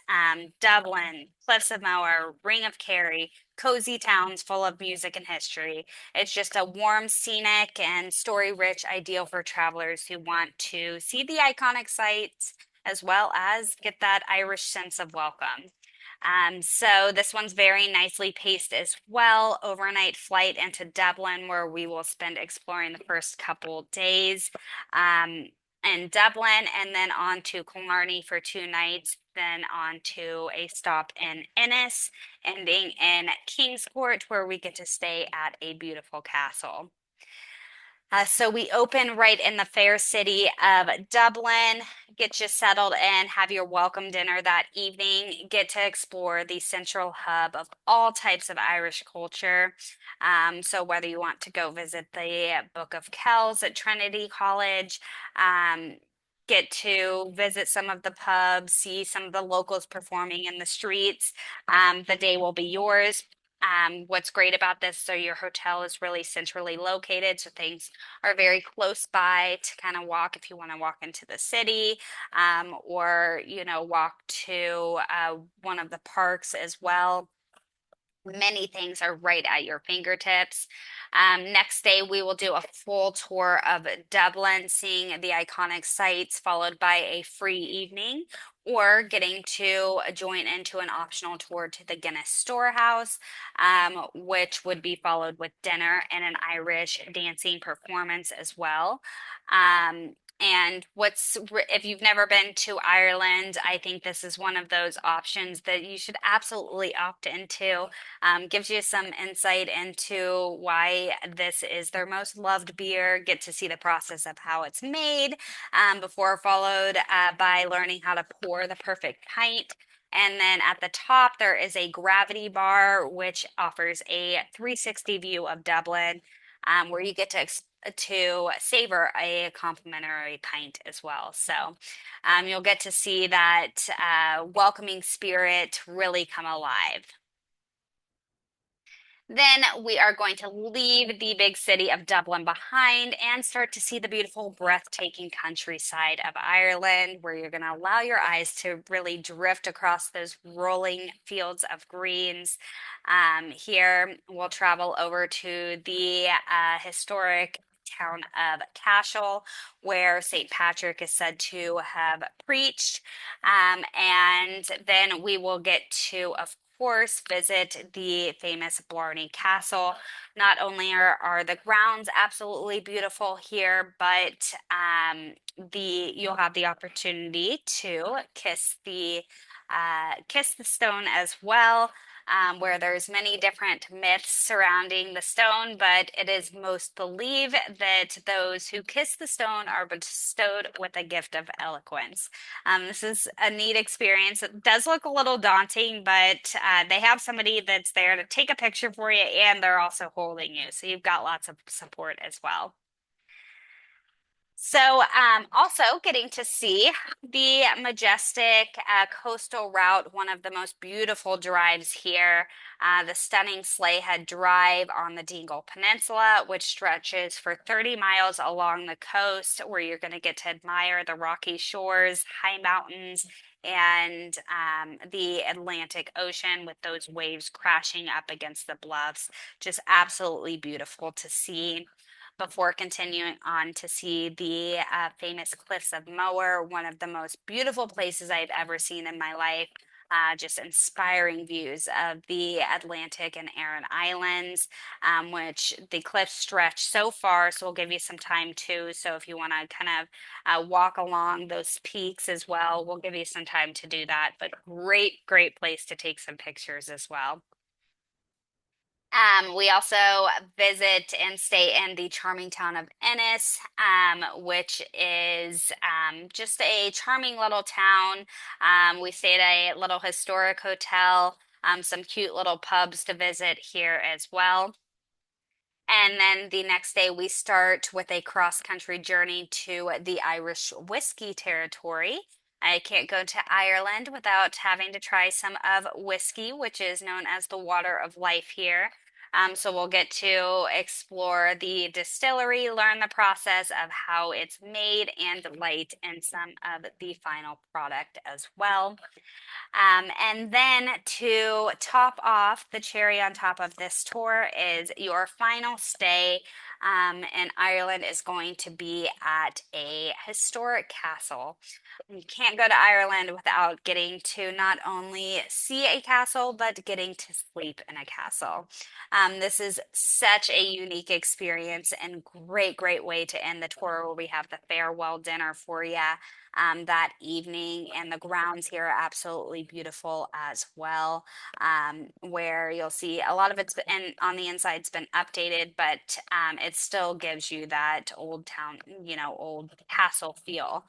Dublin, Cliffs of Moher, Ring of Kerry, cozy towns full of music and history. It's just a warm, scenic, and story-rich ideal for travelers who want to see the iconic sites, as well as get that Irish sense of welcome. So this one's very nicely paced as well. Overnight flight into Dublin, where we will spend exploring the first couple days. In Dublin, and then on to Killarney for 2 nights, then on to a stop in Ennis, ending in Kingsport, where we get to stay at a beautiful castle. So we open right in the fair city of Dublin, get you settled in, have your welcome dinner that evening, get to explore the central hub of all types of Irish culture. So whether you want to go visit the Book of Kells at Trinity College, get to visit some of the pubs, see some of the locals performing in the streets, the day will be yours. What's great about this, so your hotel is really centrally located, so things are very close by to kind of walk if you want to walk into the city, or walk to one of the parks as well. Many things are right at your fingertips. Next day, we will do a full tour of Dublin, seeing the iconic sites, followed by a free evening or getting to join into an optional tour to the Guinness Storehouse, which would be followed with dinner and an Irish dancing performance as well. And if you've never been to Ireland, I think this is one of those options that you should absolutely opt into. Gives you some insight into why this is their most loved beer, get to see the process of how it's made, before followed by learning how to pour the perfect pint. And then at the top, there is a gravity bar, which offers a 360 view of Dublin, where you get to savor a complimentary pint as well. So you'll get to see that welcoming spirit really come alive. Then we are going to leave the big city of Dublin behind and start to see the beautiful, breathtaking countryside of Ireland, where you're going to allow your eyes to really drift across those rolling fields of greens. Here, we'll travel over to the historic town of Cashel, where St. Patrick is said to have preached. And then we will get to, of course, visit the famous Blarney Castle. Not only are the grounds absolutely beautiful here, but you'll have the opportunity to kiss the stone as well, where there's many different myths surrounding the stone, but it is most believed that those who kiss the stone are bestowed with a gift of eloquence. This is a neat experience. It does look a little daunting, but they have somebody that's there to take a picture for you, and they're also holding you, so you've got lots of support as well. So, also getting to see the majestic coastal route, one of the most beautiful drives here, the stunning Slayhead Drive on the Dingle Peninsula, which stretches for 30 miles along the coast, where you're going to get to admire the rocky shores, high mountains, and the Atlantic Ocean with those waves crashing up against the bluffs. Just absolutely beautiful to see, before continuing on to see the famous cliffs of Moher, one of the most beautiful places I've ever seen in my life. Just inspiring views of the Atlantic and Aran Islands, which the cliffs stretch so far, so we'll give you some time too. So if you want to kind of walk along those peaks as well, we'll give you some time to do that. But great place to take some pictures as well. We also visit and stay in the charming town of Ennis, which is just a charming little town. We stay at a little historic hotel, some cute little pubs to visit here as well. And then the next day, we start with a cross-country journey to the Irish whiskey territory. I can't go to Ireland without having to try some of whiskey, which is known as the water of life here. So we'll get to explore the distillery, learn the process of how it's made, and delight in some of the final product as well. And then to top off the cherry on top of this tour is your final stay in Ireland is going to be at a historic castle. You can't go to Ireland without getting to not only see a castle, but getting to sleep in a castle. This is such a unique experience and great way to end the tour, where we have the farewell dinner for you that evening, and the grounds here are absolutely beautiful as well, where you'll see a lot of it's been on the inside's been updated, but it still gives you that old town, old castle feel.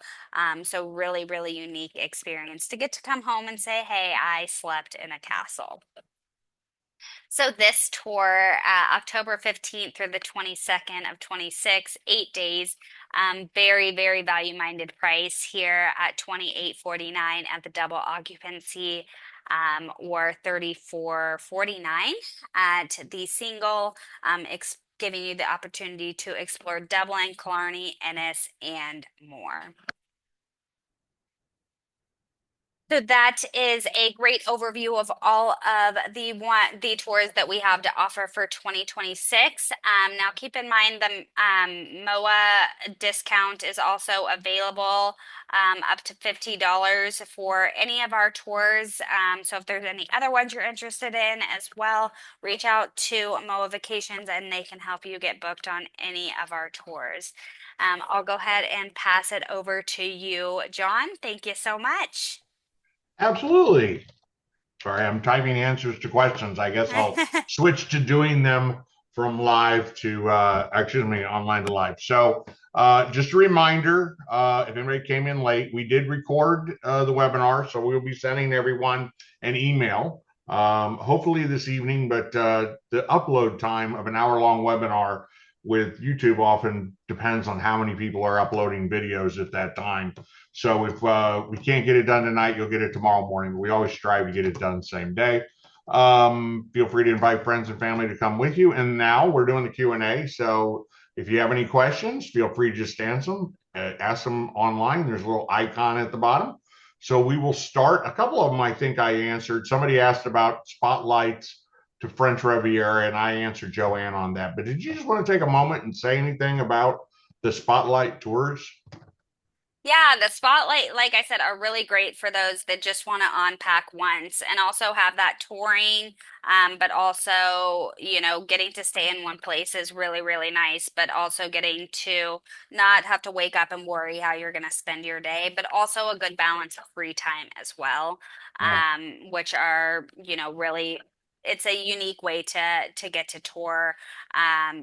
So really unique experience to get to come home and say, hey, I slept in a castle. So this tour, October 15th through the 22nd of 26, 8 days, very value-minded price here at $28.49 at the double occupancy, or $34.49 at the single, giving you the opportunity to explore Dublin, Killarney, Ennis, and more. So that is a great overview of all of the tours that we have to offer for 2026. Now, keep in mind the MOA discount is also available up to $50 for any of our tours. So if there's any other ones you're interested in as well, reach out to MOA Vacations and they can help you get booked on any of our tours. I'll go ahead and pass it over to you, John. Thank you so much. Absolutely. Sorry, I'm typing answers to questions. I guess I'll switch to doing them from live to, excuse me, online to live. So, just a reminder, if anybody came in late, we did record the webinar, so we'll be sending everyone an email, hopefully this evening, but the upload time of an hour-long webinar with YouTube often depends on how many people are uploading videos at that time. So if we can't get it done tonight, you'll get it tomorrow morning. We always strive to get it done the same day. Feel free to invite friends and family to come with you. And now we're doing the Q&A. So if you have any questions, feel free to just ask them online. There's a little icon at the bottom. So we will start. A couple of them I think I answered. Somebody asked about spotlights to French Riviera, and I answered Joanne on that. But did you just want to take a moment and say anything about the spotlight tours? Yeah, the spotlight, like I said, are really great for those that just want to unpack once and also have that touring. But also, getting to stay in one place is really, really nice, but also getting to not have to wake up and worry how you're going to spend your day, but also a good balance of free time as well, Yeah. which are, really, it's a unique way to get to tour.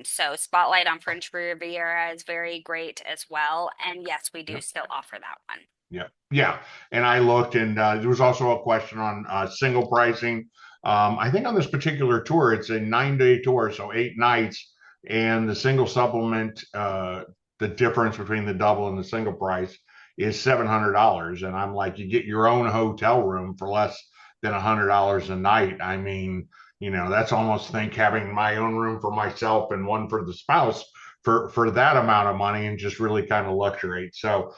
So Spotlight on French Riviera is very great as well. And yes, we do Yep. still offer that one. Yeah, yeah. And I looked, and there was also a question on single pricing. I think on this particular tour, it's a 9-day tour, so 8 nights, and the single supplement, the difference between the double and the single price is $700. And I'm like, you get your own hotel room for less than $100 a night. I mean, that's almost think having my own room for myself and one for the spouse for that amount of money and just really kind of luxuriate. So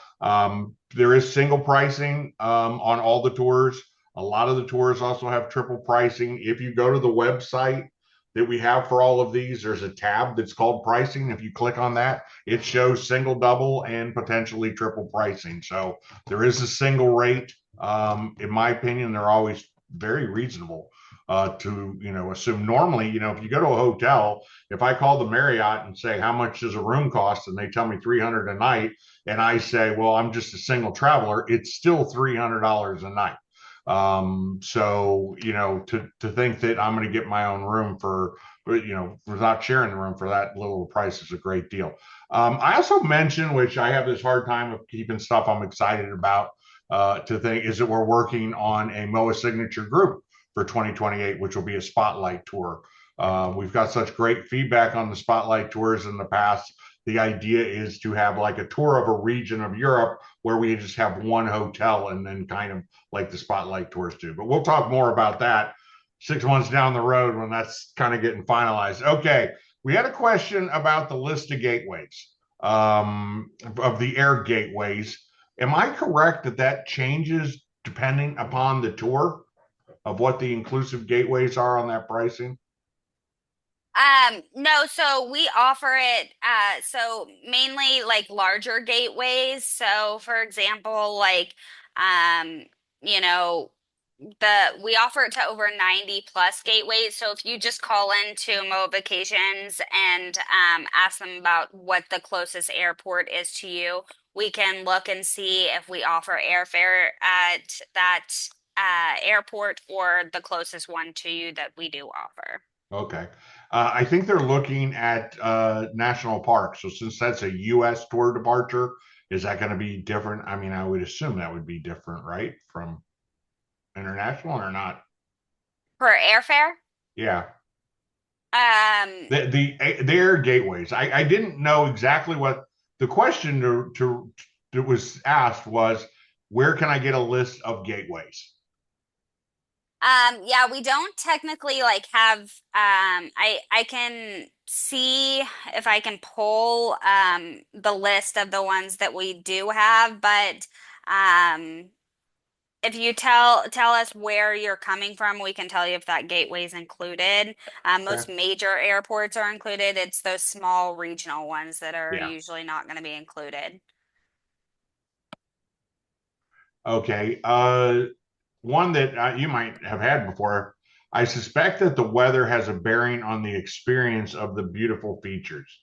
there is single pricing on all the tours. A lot of the tours also have triple pricing. If you go to the website that we have for all of these, there's a tab that's called pricing. If you click on that, it shows single, double, and potentially triple pricing. So there is a single rate. In my opinion, they're always very reasonable to assume. Normally, if you go to a hotel, if I call the Marriott and say how much does a room cost, and they tell me 300 a night, and I say, well, I'm just a single traveler, it's still $300 a night. So to think that I'm going to get my own room for without sharing the room for that little price is a great deal. I also mentioned, which I have this hard time of keeping stuff I'm excited about, to think is that we're working on a MOA signature group for 2028, which will be a spotlight tour. We've got such great feedback on the spotlight tours in the past. The idea is to have like a tour of a region of Europe where we just have one hotel and then kind of like the spotlight tours do. But we'll talk more about that 6 months down the road when that's kind of getting finalized. Okay, we had a question about the list of gateways, of the air gateways. Am I correct that that changes depending upon the tour of what the inclusive gateways are on that pricing? No, so we offer it, so mainly like larger gateways. So for example, like, um, you know, we offer it to over 90 plus gateways. So if you just call into MOAA Vacations and ask them about what the closest airport is to you, we can look and see if we offer airfare at that airport or the closest one to you that we do offer. Okay. I think they're looking at national parks. So since that's a U.S. tour departure, is that going to be different? I mean, I would assume that would be different, right, from international or not? For airfare? Yeah. Um, The air gateways. I didn't know exactly what the question that was asked was, where can I get a list of gateways? yeah, we don't technically like have I can see if I can pull the list of the ones that we do have, but um if you tell us where you're coming from, we can tell you if that gateway is included. Okay. Most major airports are included. It's those small regional ones that are Yeah. usually not going to be included. Okay. One that you might have had before. I suspect that the weather has a bearing on the experience of the beautiful features.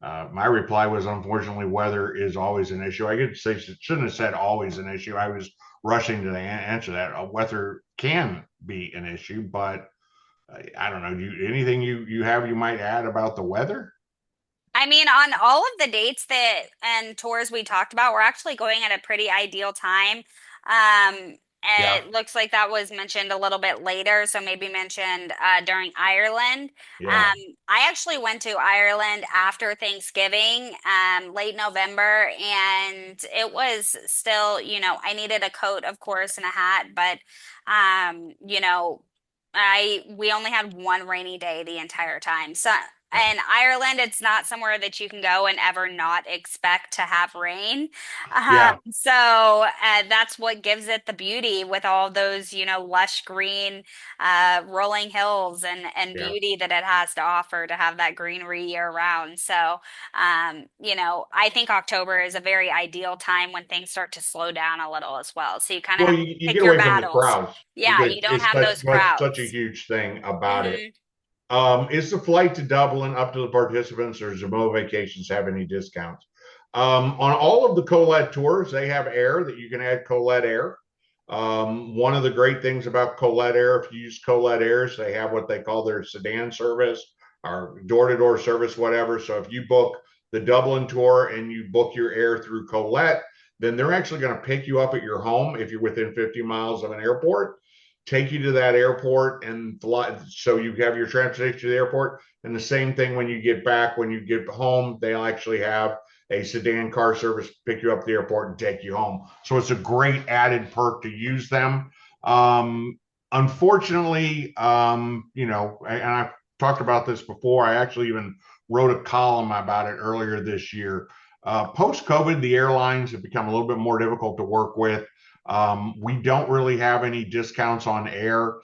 My reply was, unfortunately, weather is always an issue. I could say shouldn't have said always an issue. I was rushing to answer that. Weather can be an issue, but I don't know. Anything you have you might add about the weather? I mean, on all of the dates that and tours we talked about, we're actually going at a pretty ideal time. And Yeah, it looks like that was mentioned a little bit later, so maybe mentioned during Ireland. yeah, I actually went to Ireland after Thanksgiving, late November, and it was still, I needed a coat, of course, and a hat, but um, you know, we only had one rainy day the entire time. So yeah, in Ireland, it's not somewhere that you can go and ever not expect to have rain. yeah, So that's what gives it the beauty with all those, lush green, rolling hills and yeah. beauty that it has to offer to have that greenery year round. So, I think October is a very ideal time when things start to slow down a little as well. So you kind of Well, have to you get pick your away from the battles. crowds. Yeah, you don't It's have those such a crowds. huge thing about it. Hmm. Is the flight to Dublin up to the participants, or does MOAA Vacations have any discounts? On all of the Collette tours, they have air that you can add Collette Air. One of the great things about Collette Air, if you use Collette Airs, they have what they call their sedan service or door-to-door service, whatever. So if you book the Dublin tour and you book your air through Collette, then they're actually going to pick you up at your home if you're within 50 miles of an airport, take you to that airport and fly. So you have your transportation to the airport. And the same thing when you get back, when you get home, they'll actually have a sedan car service pick you up at the airport and take you home. So it's a great added perk to use them. Unfortunately, and I've talked about this before. I actually even wrote a column about it earlier this year. Post COVID, the airlines have become a little bit more difficult to work with. We don't really have any discounts on air.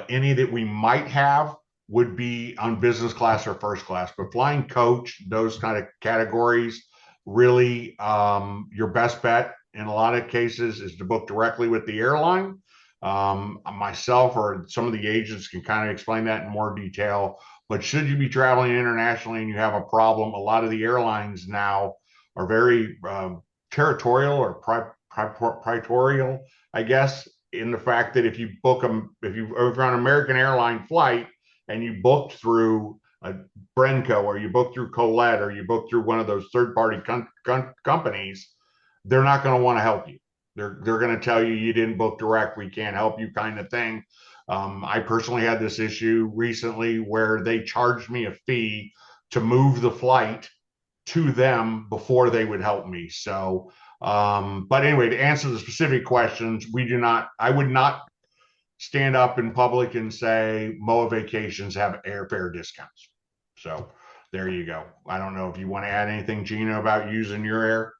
Any that we might have would be on business class or first class, but flying coach, those kind of categories, really your best bet in a lot of cases is to book directly with the airline. Myself or some of the agents can kind of explain that in more detail. But should you be traveling internationally and you have a problem, a lot of the airlines now are very territorial or praetorial, I guess, in the fact that if you book them, if you're on an American airline flight and you booked through a Brenco or you book through Collette or you book through one of those third party companies, they're not going to want to help you. They're going to tell you you didn't book direct, we can't help you, kind of thing. I personally had this issue recently where they charged me a fee to move the flight to them before they would help me. So, but anyway, to answer the specific questions, I would not stand up in public and say MOAA Vacations have airfare discounts. So there you go. I don't know if you want to add anything, Gina, about using your air.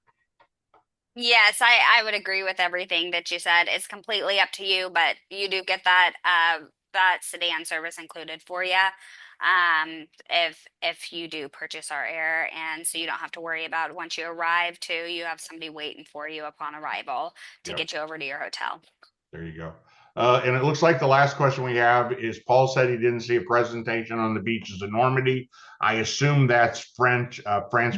Yes, I would agree with everything that you said. It's completely up to you, but you do get that sedan service included for you. If you do purchase our air, and so you don't have to worry about once you arrive too, you have somebody waiting for you upon arrival to Yep. get you over to your hotel. There you go. And it looks like the last question we have is Paul said he didn't see a presentation on the beaches of Normandy. I assume that's France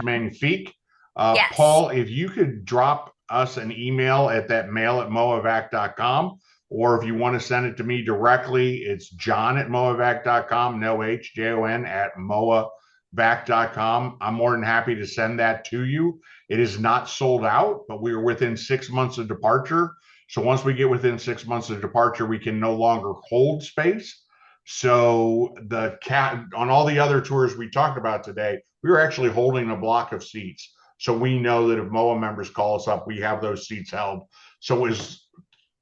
Magnifique. Yes. Paul, if you could drop us an email at that mail at moavac.com, or if you want to send it to me directly, it's John at moavac.com, no H, Jon at moavac.com. I'm more than happy to send that to you. It is not sold out, but we are within 6 months of departure. So once we get within 6 months of departure, we can no longer hold space. So the cat on all the other tours we talked about today, we were actually holding a block of seats. So we know that if MOAA members call us up, we have those seats held. So is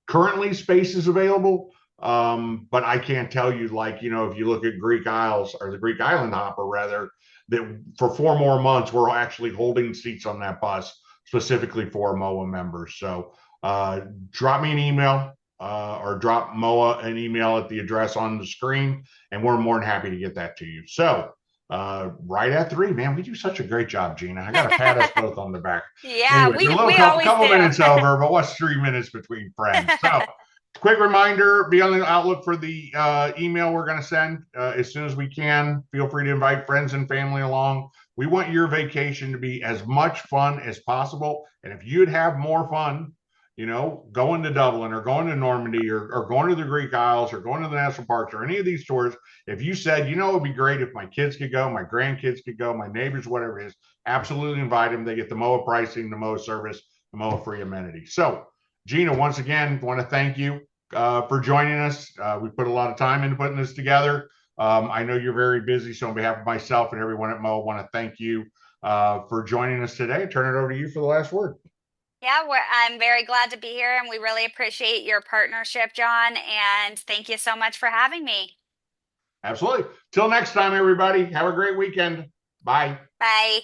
currently space is available. But I can't tell you, like, if you look at Greek Isles or the Greek Island Hopper, rather, that for 4 more months, we're actually holding seats on that bus specifically for MOAA members. So drop me an email. or drop MOAA an email at the address on the screen, and we're more than happy to get that to you. So, right at 3, man, we do such a great job, Gina. I got to pat us both on the back. Yeah, Anyways, a little we couple, always couple do. minutes over, but what's 3 minutes between friends? So, quick reminder, be on the outlook for the email we're going to send as soon as we can. Feel free to invite friends and family along. We want your vacation to be as much fun as possible. And if you'd have more fun, going to Dublin or going to Normandy or going to the Greek Isles or going to the national parks or any of these tours, if you said, it would be great if my kids could go, my grandkids could go, my neighbors, whatever it is, absolutely invite them. They get the MOAA pricing, the MOAA service, the MOAA free amenities. So, Gina, once again, want to thank you for joining us. We put a lot of time into putting this together. I know you're very busy, so on behalf of myself and everyone at MOAA, I want to thank you for joining us today. Turn it over to you for the last word. Yeah, I'm very glad to be here, and we really appreciate your partnership, John. And thank you so much for having me. Absolutely. Till next time, everybody. Have a great weekend. Bye. Bye.